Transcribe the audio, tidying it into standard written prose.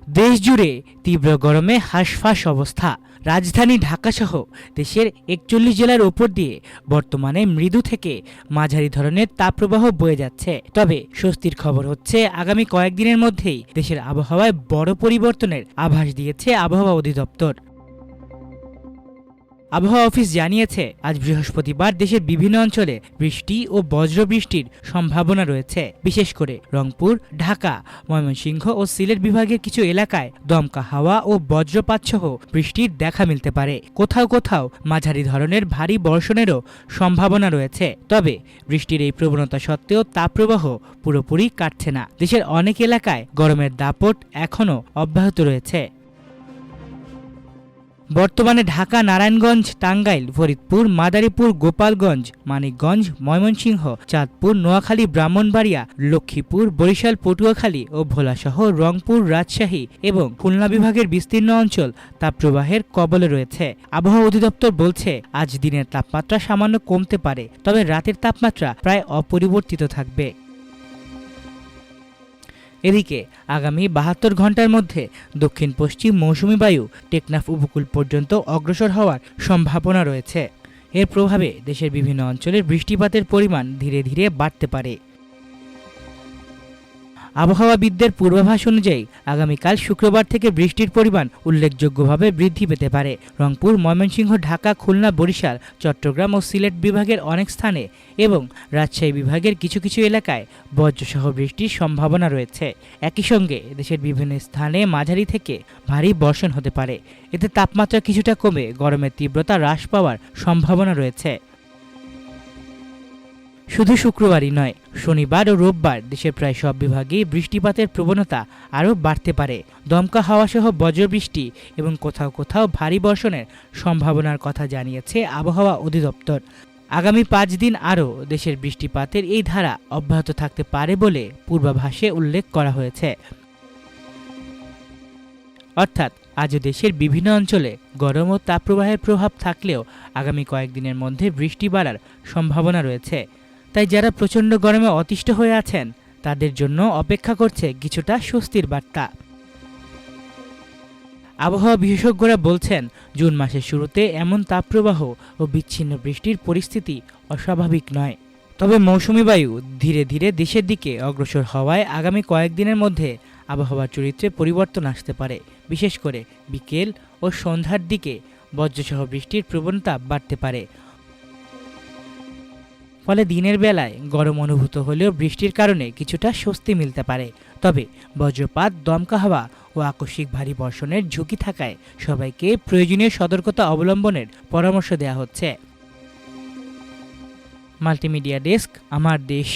দেশ জুড়ে তীব্র গরমে হাঁসফাঁস অবস্থা। রাজধানী ঢাকাসহ দেশের ৪১ জেলার ওপর দিয়ে বর্তমানে মৃদু থেকে মাঝারি ধরনের তাপপ্রবাহ বয়ে যাচ্ছে। তবে স্বস্তির খবর হচ্ছে, আগামী কয়েকদিনের মধ্যেই দেশের আবহাওয়ায় বড় পরিবর্তনের আভাস দিয়েছে আবহাওয়া অধিদপ্তর। আবহাওয়া অফিস জানিয়েছে, আজ বৃহস্পতিবার দেশের বিভিন্ন অঞ্চলে বৃষ্টি ও বজ্রবৃষ্টির সম্ভাবনা রয়েছে। বিশেষ করে রংপুর, ঢাকা, ময়মনসিংহ ও সিলেট বিভাগের কিছু এলাকায় দমকা হাওয়া ও বজ্রপাত সহ বৃষ্টির দেখা মিলতে পারে। কোথাও কোথাও মাঝারি ধরনের ভারী বর্ষণেরও সম্ভাবনা রয়েছে। তবে বৃষ্টির এই প্রবণতা সত্ত্বেও তাপপ্রবাহ পুরোপুরি কাটছে না। দেশের অনেক এলাকায় গরমের দাপট এখনও অব্যাহত রয়েছে। বর্তমানে ঢাকা, নারায়ণগঞ্জ, টাঙ্গাইল, ফরিদপুর, মাদারীপুর, গোপালগঞ্জ, মানিকগঞ্জ, ময়মনসিংহ, চাঁদপুর, নোয়াখালী, ব্রাহ্মণবাড়িয়া, লক্ষ্মীপুর, বরিশাল, পটুয়াখালী ও ভোলাসহ রংপুর, রাজশাহী এবং খুলনা বিভাগের বিস্তীর্ণ অঞ্চল তাপপ্রবাহের কবলে রয়েছে। আবহাওয়া অধিদপ্তর বলছে, আজ দিনের তাপমাত্রা সামান্য কমতে পারে, তবে রাতের তাপমাত্রা প্রায় অপরিবর্তিত থাকবে। এদিকে আগামী ৭২ ঘন্টার মধ্যে দক্ষিণ পশ্চিম মৌসুমী বায়ু টেকনাফ উপকূল পর্যন্ত অগ্রসর হওয়ার সম্ভাবনা রয়েছে। এর প্রভাবে দেশের বিভিন্ন অঞ্চলের বৃষ্টিপাতের পরিমাণ ধীরে ধীরে বাড়তে পারে। আবহাওয়াবিদদের পূর্বাভাস অনুযায়ী আগামীকাল শুক্রবার থেকে বৃষ্টির পরিমাণ উল্লেখযোগ্যভাবে বৃদ্ধি পেতে পারে। রংপুর, ময়মনসিংহ, ঢাকা, খুলনা, বরিশাল, চট্টগ্রাম ও সিলেট বিভাগের অনেক স্থানে এবং রাজশাহী বিভাগের কিছু কিছু এলাকায় বজ্রসহ বৃষ্টির সম্ভাবনা রয়েছে। একই সঙ্গে দেশের বিভিন্ন স্থানে মাঝারি থেকে ভারী বর্ষণ হতে পারে। এতে তাপমাত্রা কিছুটা কমে গরমের তীব্রতা হ্রাস পাওয়ার সম্ভাবনা রয়েছে। শুধু শুক্রবারই নয়, শনিবার ও রোববার দেশের প্রায় সব বিভাগেই বৃষ্টিপাতের প্রবণতা আরও বাড়তে পারে। দমকা হাওয়াসহ বজ্রবৃষ্টি এবং কোথাও কোথাও ভারী বর্ষণের সম্ভাবনার কথা জানিয়েছে আবহাওয়া অধিদপ্তর। আগামী ৫ দিন আরও দেশের বৃষ্টিপাতের এই ধারা অব্যাহত থাকতে পারে বলে পূর্বাভাসে উল্লেখ করা হয়েছে। অর্থাৎ আজও দেশের বিভিন্ন অঞ্চলে গরম ও তাপপ্রবাহের প্রভাব থাকলেও আগামী কয়েকদিনের মধ্যে বৃষ্টি বাড়ার সম্ভাবনা রয়েছে। তাই যারা প্রচণ্ড গরমে অতিষ্ঠ হয়ে আছেন, তাদের জন্য অপেক্ষা করছে কিছুটা স্বস্তির বার্তা। আবহাওয়া বিশেষজ্ঞরা বলছেন, জুন মাসের শুরুতে এমন তাপপ্রবাহ ও বিচ্ছিন্ন বৃষ্টির পরিস্থিতি অস্বাভাবিক নয়। তবে মৌসুমী বায়ু ধীরে ধীরে দেশের দিকে অগ্রসর হওয়ায় আগামী কয়েকদিনের মধ্যে আবহাওয়ার চরিত্রে পরিবর্তন আসতে পারে। বিশেষ করে বিকেল ও সন্ধ্যার দিকে বজ্রসহ বৃষ্টির প্রবণতা বাড়তে পারে। ফলে দিনের বেলায় গরম অনুভূত হলেও বৃষ্টির কারণে কিছুটা স্বস্তি মিলতে পারে। তবে বজ্রপাত, দমকা হাওয়া ও আকস্মিক ভারী বর্ষণের ঝুঁকি থাকায় সবাইকে প্রয়োজনীয় সতর্কতা অবলম্বনের পরামর্শ দেওয়া হচ্ছে। মাল্টিমিডিয়া ডেস্ক, আমার দেশ।